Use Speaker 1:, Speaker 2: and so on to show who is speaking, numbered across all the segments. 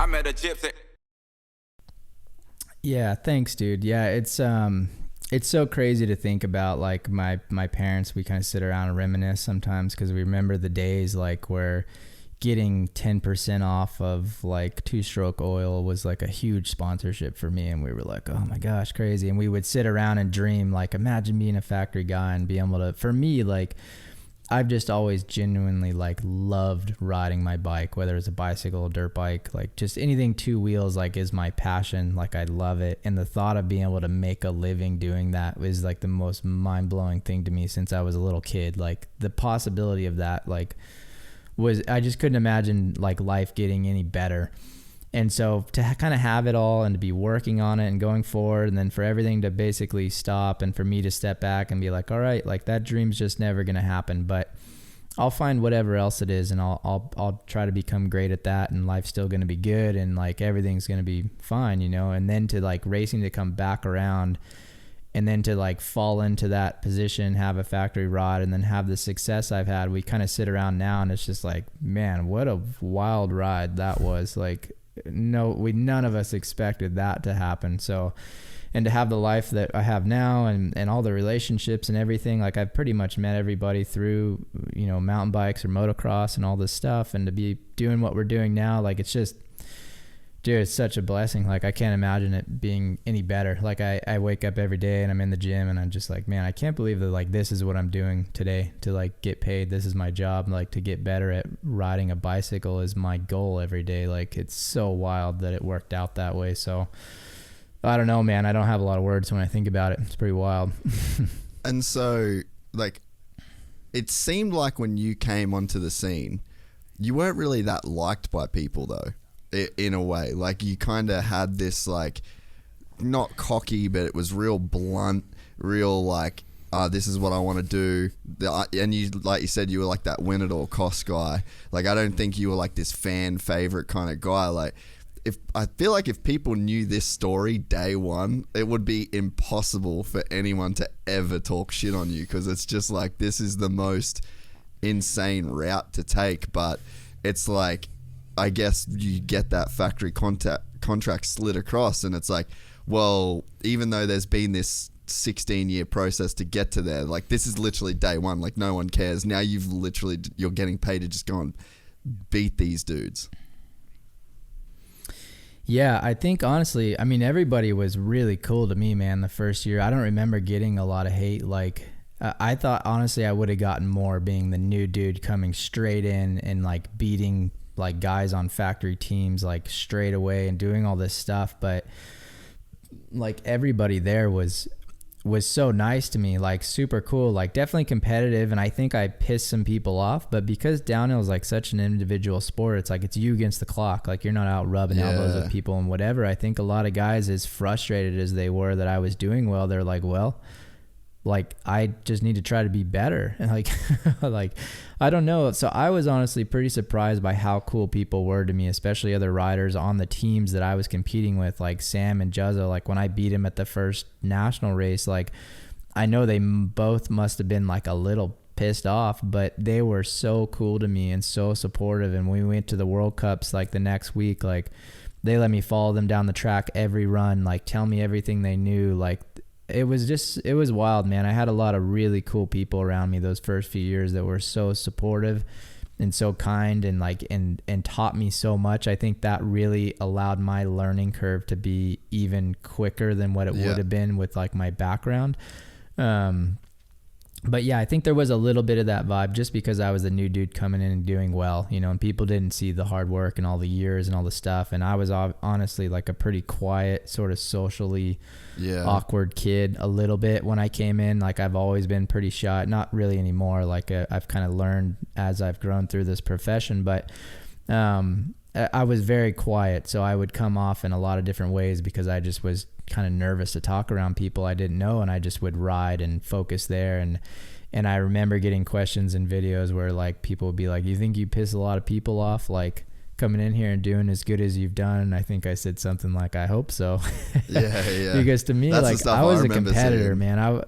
Speaker 1: I met a gypsy.
Speaker 2: Yeah, thanks, dude. Yeah, it's so crazy to think about. Like my parents, we kind of sit around and reminisce sometimes because we remember the days like where getting 10% off of like two-stroke oil was like a huge sponsorship for me, and we were like, oh my gosh, crazy. And we would sit around and dream, like, imagine being a factory guy and being able to, for me, like, I've just always genuinely like loved riding my bike, whether it's a bicycle, a dirt bike, like just anything two wheels, like is my passion. Like I love it. And the thought of being able to make a living doing that was like the most mind blowing thing to me since I was a little kid. Like the possibility of that, like I just couldn't imagine like life getting any better. And so to kind of have it all and to be working on it and going forward, and then for everything to basically stop and for me to step back and be like, all right, like that dream's just never going to happen, but I'll find whatever else it is, and I'll try to become great at that, and life's still going to be good, and like everything's going to be fine, you know. And then to like racing to come back around, and then to like fall into that position, have a factory rod, and then have the success I've had. We kind of sit around now and it's just like, man, what a wild ride that was. Like, none of us expected that to happen. So, and to have the life that I have now, and all the relationships and everything, like I've pretty much met everybody through, you know, mountain bikes or motocross and all this stuff, and to be doing what we're doing now, like it's just, dude, it's such a blessing. Like I can't imagine it being any better. Like I wake up every day and I'm in the gym and I'm just like, man, I can't believe that like this is what I'm doing today to like get paid. This is my job. Like to get better at riding a bicycle is my goal every day. Like it's so wild that it worked out that way. So I don't know, man. I don't have a lot of words when I think about it. It's pretty wild.
Speaker 3: And so like it seemed like when you came onto the scene, you weren't really that liked by people though. In a way, like you kind of had this like not cocky, but it was real blunt, real like this is what I want to do. And you, like you said, you were like that win at all cost guy. Like I don't think you were like this fan favorite kind of guy. Like if I feel like if people knew this story day one, it would be impossible for anyone to ever talk shit on you, because it's just like this is the most insane route to take. But it's like, I guess you get that factory contract slid across, and it's like, well, even though there's been this 16-year process to get to there, like this is literally day one. Like no one cares. Now you're getting paid to just go and beat these dudes.
Speaker 2: Yeah, I think honestly, I mean, everybody was really cool to me, man, the first year. I don't remember getting a lot of hate. Like I thought honestly I would have gotten more being the new dude coming straight in and like beating like guys on factory teams like straight away and doing all this stuff. But like everybody there was so nice to me, like super cool, like definitely competitive. And I think I pissed some people off, but because downhill is like such an individual sport, it's like it's you against the clock. Like you're not out rubbing elbows with people and whatever. I think a lot of guys, as frustrated as they were that I was doing well, they're like, well, like I just need to try to be better. And like like I don't know. So I was honestly pretty surprised by how cool people were to me, especially other riders on the teams that I was competing with, like Sam and Juzzo. Like when I beat him at the first national race, like I know they both must have been like a little pissed off, but they were so cool to me and so supportive. And we went to the World Cups like the next week, like they let me follow them down the track every run, like tell me everything they knew. Like it was wild, man. I had a lot of really cool people around me those first few years that were so supportive and so kind and like and taught me so much. I think that really allowed my learning curve to be even quicker than what it would have been with like my background. But yeah, I think there was a little bit of that vibe just because I was a new dude coming in and doing well, you know, and people didn't see the hard work and all the years and all the stuff. And I was honestly like a pretty quiet, sort of socially awkward kid a little bit when I came in. Like I've always been pretty shy, not really anymore. Like I've kind of learned as I've grown through this profession, but I was very quiet. So I would come off in a lot of different ways because I just was kind of nervous to talk around people I didn't know, and I just would ride and focus there. And I remember getting questions in videos where like people would be like, you think you piss a lot of people off like coming in here and doing as good as you've done? And I think I said something like, I hope so.
Speaker 3: Yeah.
Speaker 2: Because to me, that's like I was a competitor, man.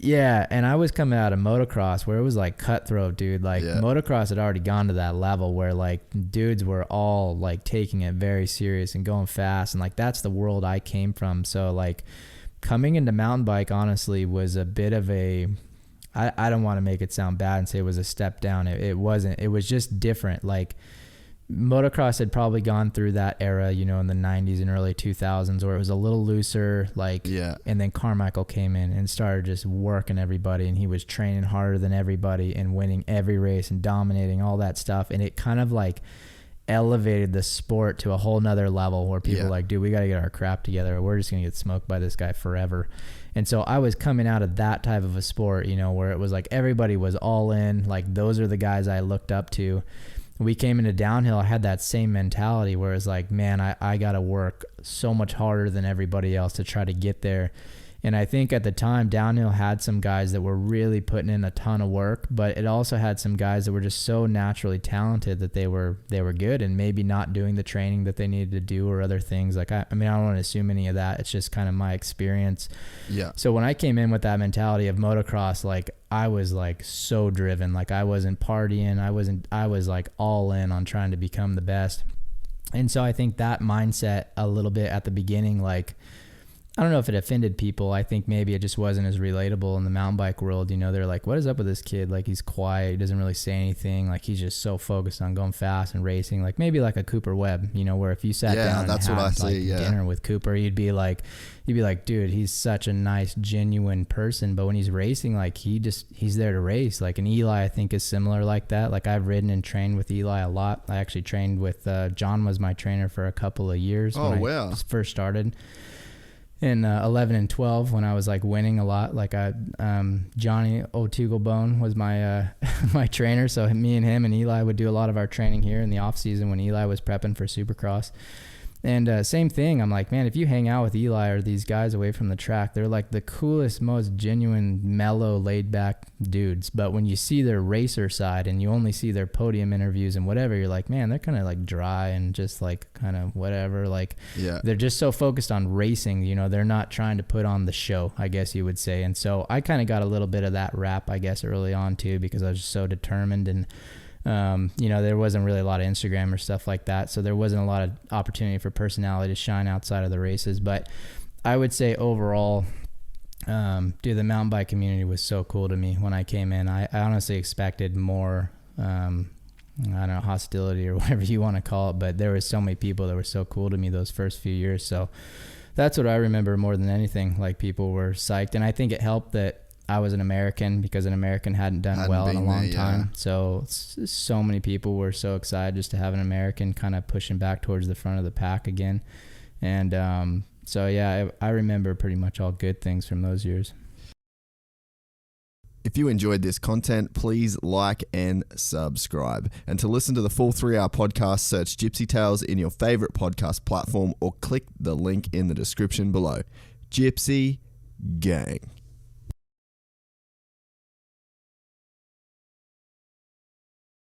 Speaker 2: Yeah, and I was coming out of motocross where it was like cutthroat, dude. Like motocross had already gone to that level where like dudes were all like taking it very serious and going fast, and like that's the world I came from. So like coming into mountain bike honestly was a bit of a, I don't want to make it sound bad and say it was a step down. It wasn't. It was just different. Like motocross had probably gone through that era, you know, in the 90s and early 2000s where it was a little looser, like, and then Carmichael came in and started just working everybody, and he was training harder than everybody and winning every race and dominating all that stuff. And it kind of like elevated the sport to a whole nother level where people were like, dude, we got to get our crap together or we're just going to get smoked by this guy forever. And so I was coming out of that type of a sport, you know, where it was like everybody was all in, like those are the guys I looked up to. We came into downhill, I had that same mentality where it's like, man, I got to work so much harder than everybody else to try to get there. And I think at the time, downhill had some guys that were really putting in a ton of work, but it also had some guys that were just so naturally talented that they were good and maybe not doing the training that they needed to do or other things. Like, I mean, I don't want to assume any of that. It's just kind of my experience. Yeah. So when I came in with that mentality of motocross, like I was like so driven, like I wasn't partying. I was like all in on trying to become the best. And so I think that mindset a little bit at the beginning, like, I don't know if it offended people. I think maybe it just wasn't as relatable in the mountain bike world. You know, they're like, what is up with this kid? Like, he's quiet. He doesn't really say anything. Like, he's just so focused on going fast and racing. Like, maybe like a Cooper Webb, you know, where if you sat down and had dinner with Cooper, you'd be like, dude, he's such a nice, genuine person. But when he's racing, like, he's there to race. Like, and Eli, I think, is similar like that. Like, I've ridden and trained with Eli a lot. I actually trained with, John was my trainer for a couple of years when I first started. In 11 and 12 when I was like winning a lot, like Johnny O'Tugalbone was my my trainer, so me and him and Eli would do a lot of our training here in the off season when Eli was prepping for Supercross. And same thing, I'm like, man, if you hang out with Eli or these guys away from the track, they're like the coolest, most genuine, mellow, laid back dudes. But when you see their racer side and you only see their podium interviews and whatever, you're like, man, they're kind of like dry and just like kind of whatever. Like, they're just so focused on racing, you know, they're not trying to put on the show, I guess you would say. And so I kind of got a little bit of that rap, I guess, early on too, because I was just so determined. And you know, there wasn't really a lot of Instagram or stuff like that, so there wasn't a lot of opportunity for personality to shine outside of the races. But I would say overall, dude, the mountain bike community was so cool to me when I came in. I honestly expected more, I don't know, hostility or whatever you want to call it, but there were so many people that were so cool to me those first few years. So that's what I remember more than anything. Like, people were psyched, and I think it helped that I was an American, because an American hadn't done well in a long time. So many people were so excited just to have an American kind of pushing back towards the front of the pack again. And so, yeah, I remember pretty much all good things from those years.
Speaker 3: If you enjoyed this content, please like and subscribe. And to listen to the full 3-hour podcast, search Gypsy Tales in your favorite podcast platform or click the link in the description below. Gypsy Gang.